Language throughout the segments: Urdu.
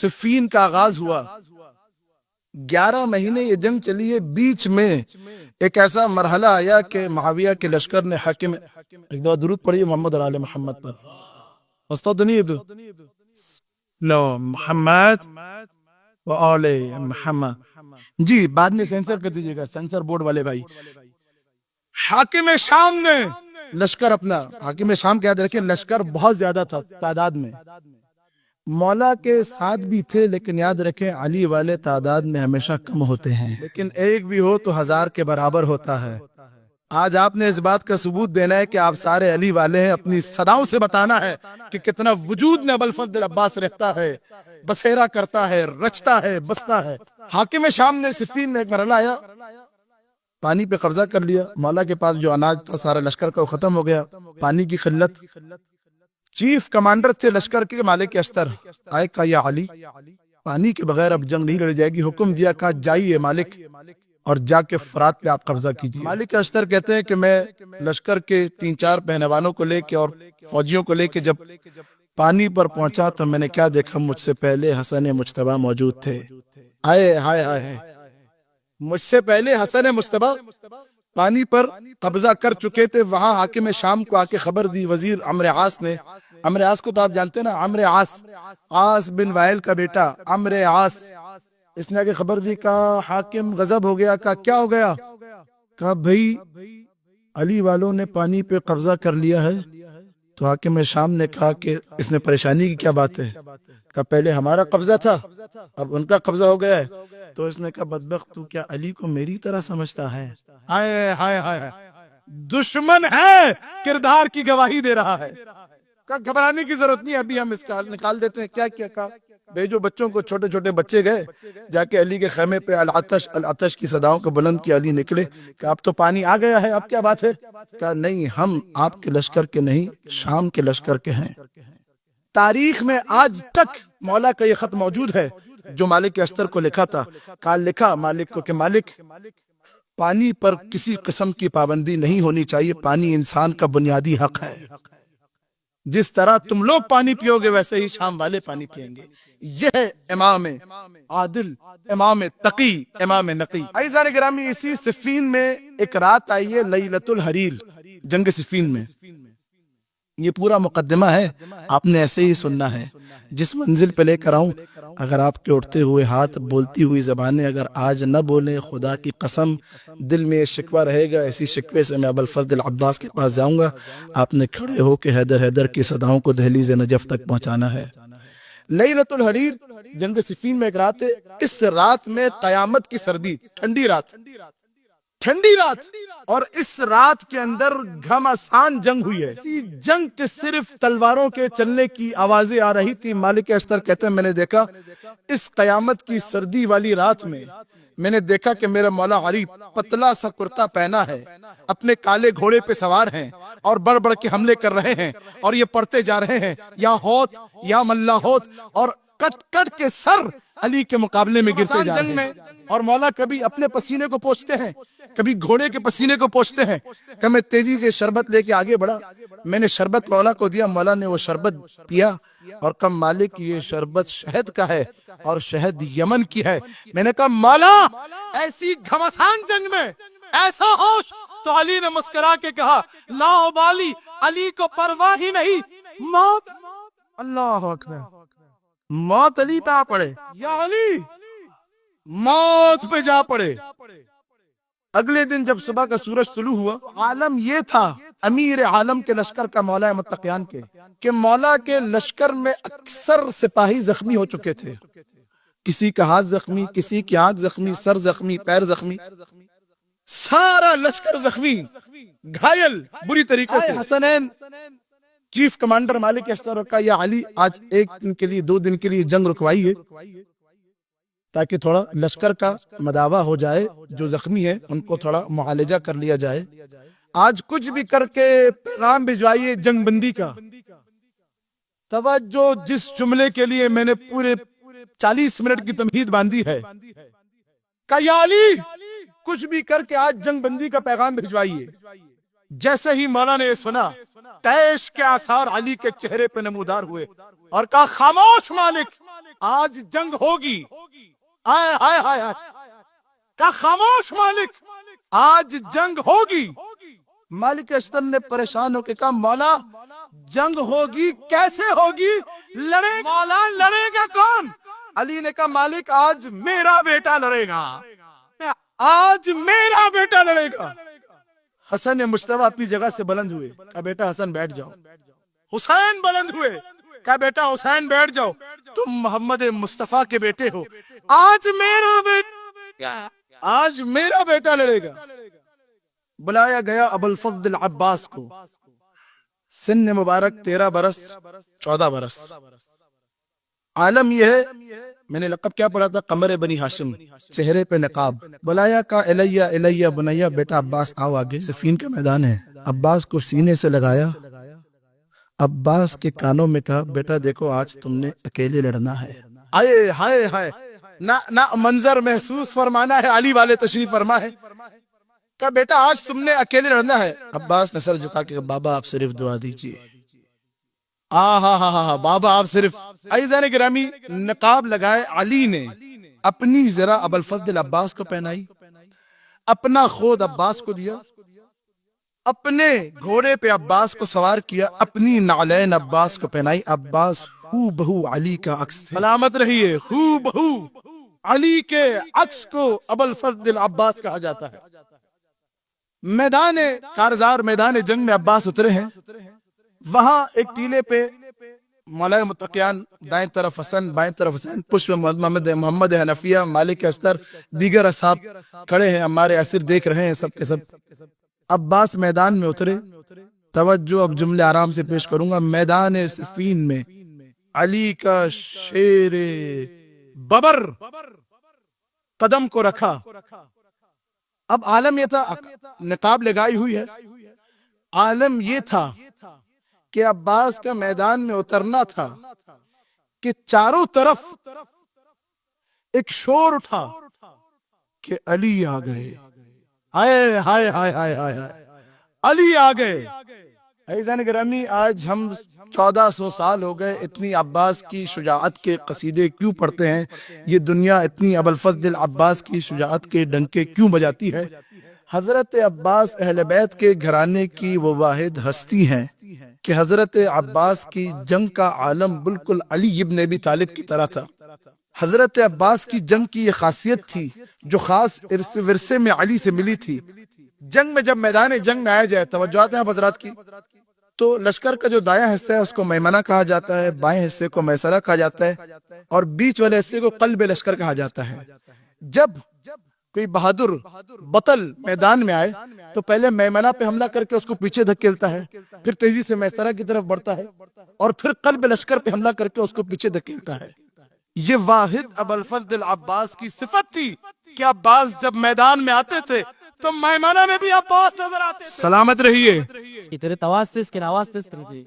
صفین کا آغاز ہوا، 11 مہینے یہ جنگ چلی ہے، بیچ میں ایک ایسا مرحلہ آیا کہ معاویہ کے لشکر نے حاکم، ایک دفعہ درود پڑھیے محمد اور آل محمد پر، استدنیب لو محمد و آل محمد، جی بعد میں سینسر کر دیجیے گا سینسر بورڈ والے بھائی۔ حاکم شام نے لشکر اپنا، حاکم شام کے یاد رکھیں لشکر بہت زیادہ تھا تعداد میں، مولا کے ساتھ بھی تھے، لیکن یاد رکھیں علی والے تعداد میں ہمیشہ کم ہوتے ہیں، لیکن ایک بھی ہو تو 1000 کے برابر ہوتا ہے۔ آج آپ نے اس بات کا ثبوت دینا ہے کہ آپ سارے علی والے ہیں، اپنی صداؤں سے بتانا ہے کہ کتنا وجود میں ابوالفضل عباس رہتا ہے، بسیرا کرتا ہے، رچتا ہے، بستا ہے۔ حاکم شام نے صفین میں ایک مرحلہ آیا، پانی پہ قبضہ کر لیا، مولا کے پاس جو اناج تھا سارا لشکر کا وہ ختم ہو گیا، پانی کی قلت۔ چیف کمانڈر تھے لشکر کے مالک اشتر، آئے کہا یا علی پانی کے بغیر اب جنگ نہیں لڑی جائے گی، حکم دیا، کہا جائیے مالک اور جا کے فرات پہ آپ قبضہ کیجیے۔ مالک اشتر کہتے ہیں کہ میں لشکر کے 3-4 پہنوانوں کو لے کے اور فوجیوں کو لے کے جب پانی پر پہنچا تو میں نے کیا دیکھا، مجھ سے پہلے حسن مجتبیٰ موجود تھے۔ آئے ہائے ہائے، مجھ سے پہلے حسن مجتبیٰ پانی پر قبضہ کر چکے تھے۔ وہاں حاکم شام کو آ کے خبر دی وزیر عمرو عاص نے، عمرو عاص کو تو آپ جانتے ہیں نا، عمرو عاص، عاص بن وائل کا بیٹا عمرو عاص، اس نے آ کے خبر دی، کہا حاکم غضب ہو گیا، کہا کیا ہو گیا؟ کہا بھائی علی والوں نے پانی پہ قبضہ کر لیا ہے۔ تو حاکم شام نے کہا کہ اس میں پریشانی کی کیا بات ہے؟ کہا پہلے ہمارا قبضہ تھا اب ان کا قبضہ ہو گیا ہے۔ تو اس نے کہا بدبخت تو کیا علی کو میری طرح سمجھتا ہے؟ ہائے ہائے ہائے، دشمن ہے کردار کی گواہی دے رہا ہے۔ کہا گھبرانے کی ضرورت نہیں، ابھی ہم اس کا نکال دیتے ہیں۔ کیا کیا؟ کہا بھیجو بچوں کو، چھوٹے چھوٹے بچے گئے جا کے علی کے خیمے پہ العطش العطش کی صداؤں کو بلند کیا، علی نکلے کہ اب تو پانی آ گیا ہے، اب کیا بات ہے؟ کہا نہیں، ہم آپ کے لشکر کے نہیں شام کے لشکر کے ہیں۔ تاریخ میں آج تک مولا کا یہ خط موجود ہے جو مالک اشتر کو لکھا تھا، کہا لکھا مالک کو کہ مالک پانی پر کسی قسم کی پابندی نہیں ہونی چاہیے، پانی انسان کا بنیادی حق ہے، جس طرح تم لوگ پانی پیو گے ویسے ہی شام والے پانی پیئیں گے۔ یہ ہے امام عادل، امام تقی، امام نقی۔ عزیزان گرامی، اسی صفین میں ایک رات آئی ہے لیلۃ الحریر، جنگ صفین میں۔ یہ پورا مقدمہ ہے، آپ نے ایسے ہی سننا ہے۔ جس منزل پہ لے کر آؤں، اگر آپ کے اٹھتے ہوئے ہاتھ، بولتی ہوئی زبانیں اگر آج نہ بولیں، خدا کی قسم دل میں یہ شکوہ رہے گا، اسی شکوے سے میں ابوالفضل عباس کے پاس جاؤں گا۔ آپ نے کھڑے ہو کے حیدر حیدر کی صداؤں کو دہلیز نجف تک پہنچانا ہے۔ لیلۃ الحریر جنگ صفین میں ایک رات ہے، اس رات میں قیامت کی سردی، ٹھنڈی رات، ٹھنڈی رات، اور اس رات کے اندر گھمسان جنگ ہوئی ہے۔ جنگ کے صرف تلواروں کے چلنے کی آوازیں آ رہی تھی۔ مالک اشتر کہتے ہیں میں نے دیکھا اس قیامت کی سردی والی رات میں نے دیکھا کہ میرا مولا علی پتلا سا کرتا پہنا ہے، اپنے کالے گھوڑے پہ سوار ہیں اور بڑھ بڑھ کے حملے کر رہے ہیں، اور یہ پڑھتے جا رہے ہیں یا ہوت یا ملا ہوت، اور کٹ کٹ کے سر علی کے مقابلے میں گرتے جا رہے ہیں۔ اور مولا کبھی اپنے پسینے کو پوچھتے ہیں، کبھی گھوڑے کے پسینے کو پوچھتے ہیں۔ کہ میں تیزی سے شربت لے کے آگے بڑھا، میں نے شربت مولا کو دیا، مولا نے وہ شربت پیا اور کہا مالک یہ شربت شہد کا ہے اور شہد یمن کی ہے۔ میں نے کہا مولا ایسی گھمسان جنگ میں ایسا ہوش؟ تو علی نے مسکرا کے کہا لا ابالی، علی کو پرواہ ہی نہیں، موت، اللہ اکبر، موت علی پہ آ پڑے، یا علی موت پہ جا پڑے۔ اگلے دن جب صبح کا سورج طلوع ہوا، عالم یہ تھا امیر عالم کے لشکر کا، مولا متقیان کے، کہ مولا کے لشکر میں اکثر سپاہی زخمی ہو چکے تھے، کسی کا ہاتھ زخمی، کسی کی آنکھ زخمی، سر زخمی، پیر زخمی، سارا لشکر زخمی، گھائل بری طریقے سے۔ حسنین چیف کمانڈر مالک اشتر کا یا علی آج 1 دن کے لیے 2 دن کے لیے جنگ رکوائیے تاکہ تھوڑا لشکر کا مداوا ہو جائے، جو زخمی ہے ان کو تھوڑا معالجہ کر لیا جائے، آج کچھ بھی کر کے پیغام بھجوائیے جنگ بندی کا۔ توجہ، جس جملے کے لیے میں نے پورے 40 منٹ کی تمہید باندھی ہے، کہ یا علی کچھ بھی کر کے آج جنگ بندی کا پیغام بھجوائیے۔ جیسے ہی مولا نے یہ سنا، تیش کے آثار علی کے چہرے پہ نمودار ہوئے، اور کہا خاموش مالک آج جنگ ہوگی. آئے ہائے ہائے ہائے. کہا خاموش مالک آج جنگ ہوگی. مالک اشتر نے پریشان ہو کے کہا مولا جنگ ہوگی کیسے ہوگی؟ لڑے مولا لڑے گا کون؟ علی نے کہا مالک آج میرا بیٹا لڑے گا. آج میرا بیٹا لڑے گا. حسن مجتبیٰ اپنی جگہ سے بلند ہوئے. کہا بیٹا حسن بیٹھ جاؤ. حسین بلند ہوئے. کہا بیٹا حسین بیٹھ جاؤ. تم محمد مصطفیٰ کے بیٹے ہو. آج میرا بیٹا لڑے گا. بلایا گیا ابو الفضل عباس کو. سن مبارک 13 برس 14 برس. عالم یہ ہے میں نے لقب کیا پڑھا تھا؟ قمر بنی ہاشم. چہرے پہ نقاب. بلایا کہا الیہ الیہ بنیا بیٹا عباس آؤ آگے. صفین کا میدان ہے. عباس کو سینے سے لگایا. عباس کے کانوں میں کہا بیٹا دیکھو آج تم نے اکیلے لڑنا ہے. آئے ہائے ہائے نہ منظر محسوس فرمانا ہے. علی والے تشریف فرما ہے. کہا بیٹا آج تم نے اکیلے لڑنا ہے. عباس نے سر جھکا کے بابا آپ صرف دعا دیجیے. ہاں بابا آپ صرف. عزیزان گرامی نقاب لگائے علی نے اپنی ذرا ابو الفضل عباس کو پہنائی. اپنا خود عباس کو دیا. اپنے گھوڑے پہ عباس کو سوار کیا. اپنی نعلین عباس کو پہنائی. عباس ہو بہو علی کا عکس. سلامت رہیے. ہو بہو علی کے عکس کو ابو الفضل عباس کہا جاتا ہے. میدان کارزار میدان جنگ میں عباس اترے ہیں. وہاں ایک ٹیلے پہ مولا متقیان دائیں طرف حسن بائیں طرف حسین پشپ محمد حنفیہ مالک اشتر دیگر اصحاب کھڑے ہیں. ہمارے اسیر دیکھ رہے ہیں سب کے سب. عباس میدان میں اترے. توجہ اب جملے آرام سے پیش کروں گا. میدان صفین میں علی کا شیر ببر قدم کو رکھا. اب عالم یہ تھا نقاب لگائی ہوئی ہے. عالم یہ تھا کہ عباس کا میدان میں اترنا تھا کہ چاروں طرف ایک شور اٹھا کہ علی آ گئے. ہائے ہائے ہائے ہائے ہائے علی آ گئے. عزیزان گرامی آج ہم 1400 سال ہو گئے اتنی عباس کی شجاعت کے قصیدے کیوں پڑھتے ہیں؟ یہ دنیا اتنی ابو الفضل عباس کی شجاعت کے ڈنکے کیوں بجاتی ہے؟ حضرت عباس اہل بیت کے گھرانے کی وہ واحد ہستی ہیں کہ حضرت عباس کی جنگ کا عالم بالکل علی ابن ابی طالب کی طرح تھا. حضرت عباس کی جنگ کی یہ خاصیت تھی جو خاص ورثے میں علی سے ملی تھی. جنگ میں جب میدان جنگ میں آیا جائے توجہات ہیں حضرات کی تو لشکر کا جو دایاں حصہ ہے اس کو میمنہ کہا جاتا ہے. بائیں حصے کو میسرہ کہا جاتا ہے اور بیچ والے حصے کو قلب لشکر کہا جاتا ہے. جب کوئی بہادر بطل میدان میں آئے تو پہلے میمنہ پہ حملہ کر کے اس کو پیچھے دھکیلتا ہے. پھر تیزی سے میسرہ کی طرف بڑھتا ہے اور پھر قلب لشکر پہ حملہ کر کے اس کو پیچھے دھکیلتا ہے. یہ واحد ابو الفضل عباس کی صفت تھی کہ عباس جب میدان میں آتے تھے تو میمنہ میں بھی عباس نظر آتے تھے. سلامت رہیے. تیرے تواز سے اس کے آواز سے اس طرح سے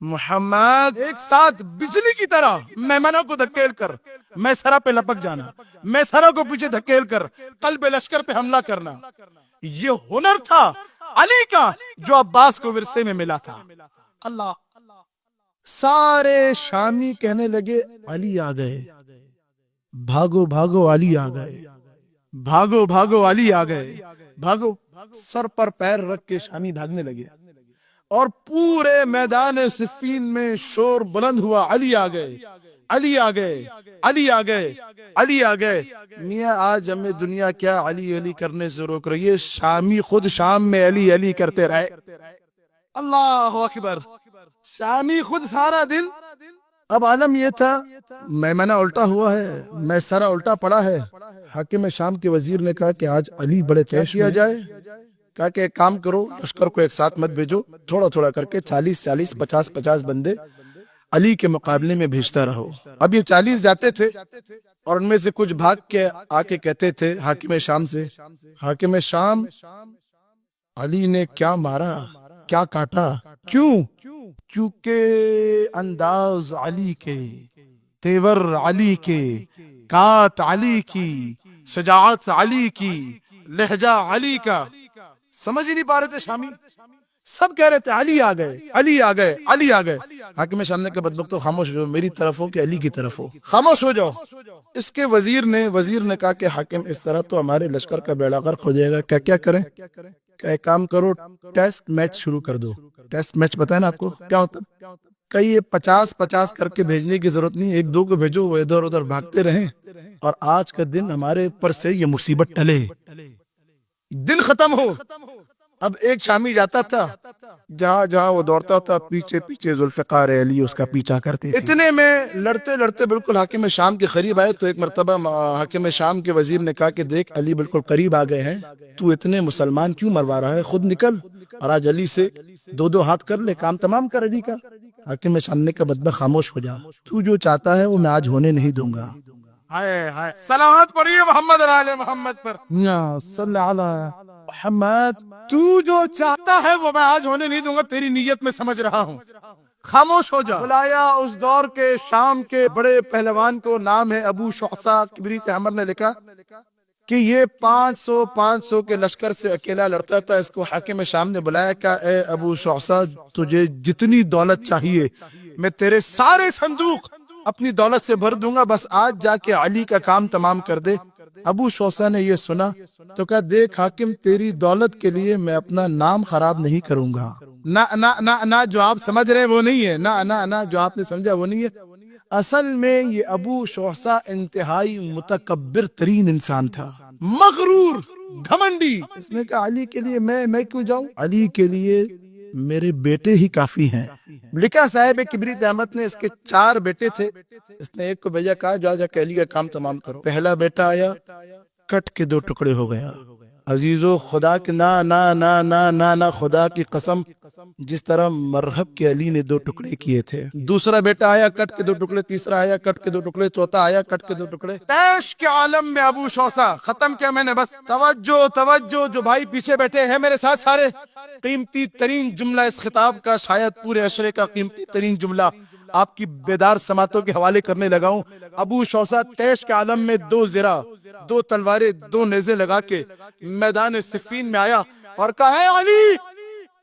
محمد ایک ساتھ بجلی کی طرح میمنہ کو دھکیل کر میسرہ پہ لپک جانا. میسرہ کو پیچھے دھکیل کر قلب لشکر پہ حملہ کرنا. یہ ہنر تھا علی کا جو عباس کو ورثے میں ملا تھا. اللہ سارے شامی کہنے لگے علی آ گئے. بھاگو بھاگو علی آ گئے. بھاگو بھاگو علی آ گئے. بھاگو. سر پر پیر رکھ کے شامی بھاگنے لگے اور پورے میدان صفین میں شور بلند ہوا علی آ گئے. علی آ گئے. علی آ گئے. علی آ گئے. میاں آج ہمیں دنیا کیا علی علی کرنے سے روک رہی ہے؟ شامی خود شام میں علی علی کرتے رہے. اللہ اکبر. شامی خود سارا دن. اب عالم یہ تھا میمنہ الٹا ہوا ہے میسرہ الٹا پڑا ہے. حاکم شام کے وزیر نے کہا کہ آج علی بڑے تیش کیا جائے. کہا کہ ایک کام کرو لشکر کو ایک ساتھ مت بھیجو تھوڑا تھوڑا کر کے 40 50 بندے علی کے مقابلے میں بھیجتا رہو. اب یہ 40 جاتے تھے اور ان میں سے کچھ بھاگ کے آ کے کہتے تھے حاکم شام سے حاکم شام علی نے کیا مارا کیا کاٹا کیوں؟ کیونکہ انداز علی کے تیور علی کے کاٹ علی کی شجاعت علی کی لہجہ علی کا. سمجھ ہی نہیں پا رہے تھے شامی. سب کہہ رہے تھے علی آ گئے، علی آ گئے، علی آ گئے۔ حاکم شام نے کہا بدبختو خاموش ہو جاؤ، میری طرف ہو کہ علی کی طرف ہو، خاموش ہو جاؤ۔ اس کے وزیر نے کہا کہ حاکم اس طرح تو ہمارے لشکر کا بیڑا غرق ہو جائے گا، کیا کریں؟ کہ ایک کام کرو، ٹیسٹ میچ شروع کر دو۔ ٹیسٹ میچ پتہ ہے نا آپ کو کیا ہوتا ہے؟ کئی یہ 50-50 کر کے بھیجنے کی ضرورت نہیں، ایک دو کو بھیجو، وہ ادھر ادھر بھاگتے رہیں اور آج کا دن ہمارے اوپر سے یہ مصیبت ٹلے، دن ختم ہو۔ اب ایک شامی جاتا تھا، جہاں وہ دوڑتا تھا، پیچھے پیچھے ذوالفقار علی اس کا پیچھا کرتے تھے۔ اتنے میں لڑتے لڑتے بالکل حاکم شام کے قریب آئے تو ایک مرتبہ حاکم شام کے وزیر نے کہا کہ دیکھ علی بالکل قریب آ گئے ہیں، تو اتنے مسلمان کیوں مروا رہا ہے؟ خود نکل اور آج علی سے دو ہاتھ کر لے، کام تمام کر علی کا۔ حاکم شام نے کہا بدبخت خاموش ہو جا، تو جو چاہتا ہے وہ میں آج ہونے نہیں دوں گا۔ سلامت پڑھیے محمد علی محمد پر، صلی علی محمد۔ تو جو چاہتا ہے وہ میں آج ہونے نہیں دوں گا، تیری نیت میں سمجھ رہا ہوں، خاموش ہو جا۔ بلایا اس دور کے شام کے بڑے پہلوان کو، نام ہے ابو شعثہ، کبریت احمر نے لکھا کہ یہ 500 کے لشکر سے اکیلا لڑتا تھا۔ اس کو حاکم شام نے بلایا کہ اے ابو شعثہ، تجھے جتنی دولت چاہیے میں تیرے سارے صندوق اپنی دولت سے بھر دوں گا، بس آج جا کے علی کا کام تمام کر دے۔ ابو شعثہ نے یہ سنا تو کہا دیکھ حاکم، تیری دولت کے لیے میں اپنا نام خراب نہیں کروں گا۔ نہ جو آپ سمجھ رہے وہ نہیں ہے، نہ جو آپ نے سمجھا وہ نہیں ہے۔ اصل میں یہ ابو شعثہ انتہائی متکبر ترین انسان تھا، مغرور، گھمنڈی۔ اس نے کہا علی کے لیے میں کیوں جاؤں؟ علی کے لیے میرے بیٹے ہی کافی ہیں۔ لکھا صاحب کبریت احمد نے، اس کے 4 بیٹے تھے، اس نے ایک کو بھیجا، کہا جا کے علی کا کام تمام کرو۔ پہلا بیٹا آیا، کٹ کے 2 ٹکڑے ہو گیا۔ عزیزو خدا کے نہ خدا کی قسم، جس طرح مرحب کے علی نے 2 ٹکڑے کیے تھے۔ دوسرا بیٹا آیا، کٹ کے 2 ٹکڑے، تیسرا آیا، کٹ کے 2 ٹکڑے، چوتھا آیا، کٹ کے 2 ٹکڑے۔ تیش کے عالم میں ابو شعثہ ختم کیا میں نے، بس توجہ جو بھائی پیچھے بیٹھے ہیں میرے ساتھ سارے، قیمتی ترین جملہ اس خطاب کا، شاید پورے عشرے کا قیمتی ترین جملہ آپ کی بیدار سماعتوں کے حوالے کرنے لگا ہوں۔ ابو شعثہ تیش کے عالم میں 2 زرہ، 2 تلواریں، 2 نیزے لگا کے میدان صفین میں آیا اور کہا ہے علی،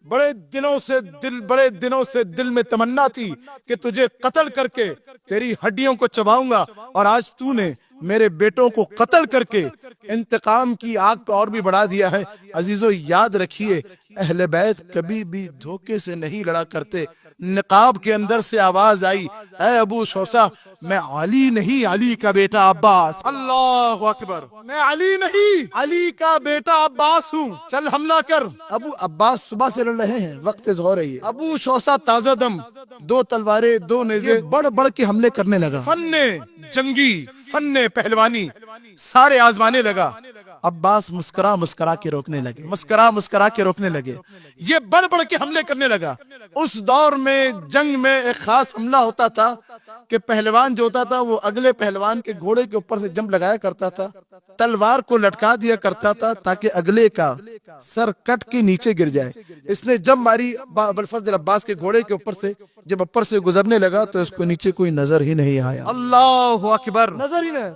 بڑے دنوں سے دل میں تمنا تھی کہ تجھے قتل کر کے تیری ہڈیوں کو چباؤں گا، اور آج تو نے میرے بیٹوں کو قتل کر کے انتقام کی آگ پہ اور بھی بڑھا دیا ہے۔ عزیزو یاد رکھیے، اہل بیت کبھی بھی دھوکے سے نہیں لڑا کرتے۔ نقاب کے اندر سے آواز آئی، اے ابو شعثہ، میں علی نہیں، علی کا بیٹا عباس۔ اللہ اکبر، میں علی نہیں، علی کا بیٹا عباس ہوں، چل حملہ کر۔ ابو عباس صبح سے لڑ رہے ہیں، وقت ظہر ہے۔ ابو شعثہ تازہ دم، 2 تلواریں، 2 نیزے، بڑھ کے حملے کرنے لگا۔ فن جنگی، فن پہلوانی سارے آزمانے لگا۔ عباس مسکرا کے روکنے لگے، یہ بڑھ کے حملے کرنے لگا۔ اس دور میں جنگ میں ایک خاص حملہ ہوتا تھا کہ پہلوان جو ہوتا تھا وہ اگلے پہلوان کے گھوڑے کے اوپر سے جمپ لگایا کرتا تھا، تلوار کو لٹکا دیا کرتا تھا تاکہ اگلے کا سر کٹ کے نیچے گر جائے۔ اس نے جب ماری ابوالفضل عباس کے گھوڑے کے اوپر سے، جب اوپر سے گزرنے لگا تو اس کو نیچے کوئی نظر ہی نہیں آیا۔ اللہ اکبر، نظر ہی نہیں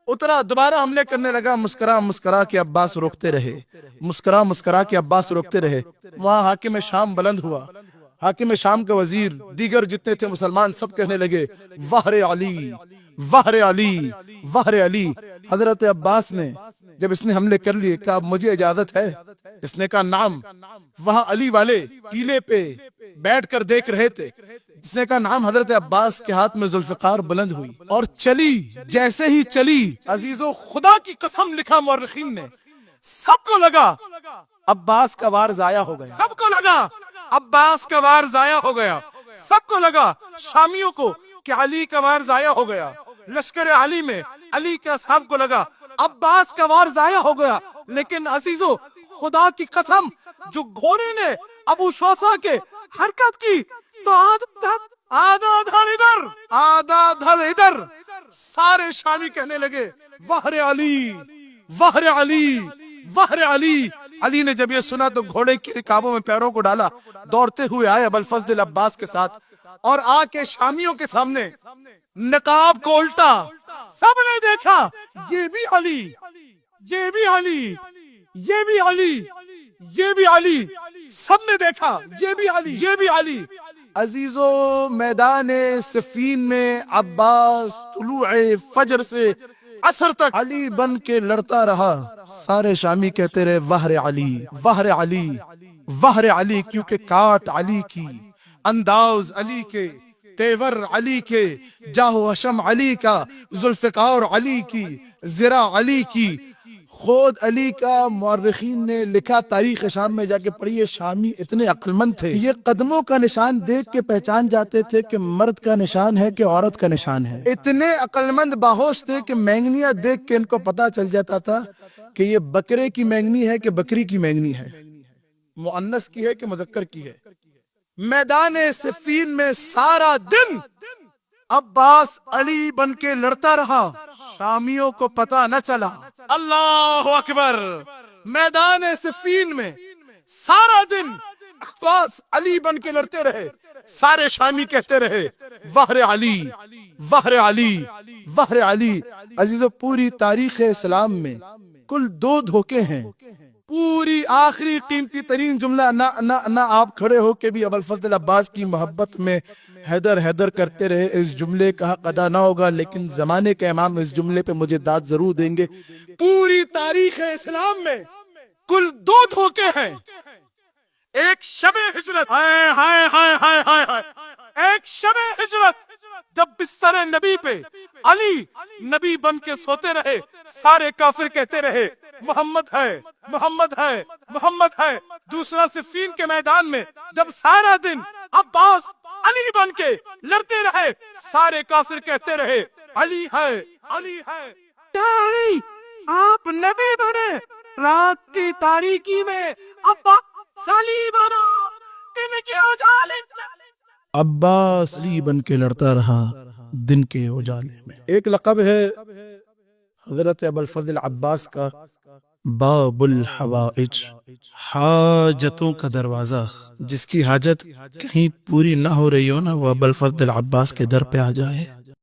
اترا، دوبارہ حملے کرنے لگا۔ مسکرا کے عباس روکتے رہے۔ وہاں حاکم شام بلند ہوا، حاکم شام کا وزیر، دیگر جتنے تھے مسلمان، سب کہنے لگے وہر علی، وہر علی، وہر علی۔ حضرت عباس نے جب اس نے حملے کر لیے کہا مجھے اجازت ہے؟ اس نے کہا نعم۔ وہاں علی والے ٹیلے پہ بیٹھ کر دیکھ رہے تھے، اس نے کہا نعم۔ حضرت عباس کے ہاتھ میں ذوالفقار بلند ہوئی اور چلی، جیسے ہی چلی، عزیزو خدا کی قسم، لکھا مورخین نے، سب کو لگا عباس کا وار ضائع ہو گیا، سب کو لگا عباس کا وار ضائع ہو گیا، سب کو لگا شامیوں کو کہ علی کا وار ضائع ہو گیا، لشکر علی میں علی کے اصحاب کو لگا عباس کا وار ضائع ہو گیا۔ لیکن عزیزو خدا کی قسم، جو گھوڑے نے ابو شعثہ کے حرکت کی تو آدھا دھڑ ادھر، سارے شامی کہنے لگے وہر علی، وہر علی، وہر علی۔ علی نے جب یہ سنا تو گھوڑے کی رکابوں میں پیروں کو ڈالا، دوڑتے ہوئے آئے ابوالفضل عباس کے ساتھ، اور آ کے شامیوں کے سامنے نقاب کو الٹا، سب نے دیکھا یہ بھی علی، یہ بھی علی، یہ بھی علی، یہ بھی علی، سب نے دیکھا یہ بھی علی، یہ بھی علی۔ عزیزو، میدان صفین میں عباس طلوع فجر سے عصر تک علی بن کے لڑتا رہا۔ سارے شامی کہتے رہے وہر علی، وہر علی، وہر علی، کیونکہ کاٹ علی کی، انداز علی کے، تیور علی کے، جاہ و حشم علی کا، ذوالفقار علی کی، زرا علی کی، خود علی کا۔ مورخین نے لکھا، تاریخ شام میں جا کے پڑھیے، شامی اتنے عقل مند تھے، یہ قدموں کا نشان دیکھ کے پہچان جاتے تھے کہ مرد کا نشان ہے کہ عورت کا نشان ہے۔ اتنے عقل مند باہوش تھے کہ مینگنیاں دیکھ کے ان کو پتا چل جاتا تھا کہ یہ بکرے کی مینگنی ہے کہ بکری کی مینگنی ہے، مؤنث کی ہے کہ مذکر کی ہے۔ میدان صفین میں سارا دن عباس علی بن کے لڑتا رہا، شامیوں کو پتا نہ چلا۔ اللہ اکبر! میدان صفین میں سارا دن عباس علی بن کے لڑتے رہے، سارے شامی کہتے رہے وہر علی، وہر علی، وہر علی۔ عزیزو، پوری تاریخ اسلام میں کل 2 دھوکے ہیں۔ پوری آخری قیمتی ترین جملہ نہ آپ کھڑے ہو کے بھی ابوالفضل عباس کی محبت میں حیدر حیدر کرتے رہے، اس جملے کا حق ادا نہ ہوگا، لیکن زمانے کے امام اس جملے پہ مجھے داد ضرور دیں گے۔ پوری تاریخ اسلام میں کل 2 دھوکے ہیں۔ ایک شب ہجرت، ہائے ہائے ہائے ہائے ہائے ہائے، ایک شب ہجرت جب بستر نبی پہ علی نبی بن کے سوتے رہے، سارے کافر کہتے رہے محمد ہے، محمد ہے، محمد ہے۔ دوسرا صفین کے میدان میں جب سارا دن عباس علی بن کے لڑتے رہے، سارے کافر کہتے رہے علی ہے، علی ہے۔ علی آپ نبی بنے، رات کی تاریکی میں عباس علی بنا، دن کے اجالے عباس علی بن کے لڑتا رہا دن کے اجالے میں۔ ایک لقب ہے حضرت ابوالفضل عباس کا، باب الحوائج، حاجتوں کا دروازہ۔ جس کی حاجت کہیں پوری نہ ہو رہی ہو نا، وہ ابوالفضل عباس کے در پہ آ جائے۔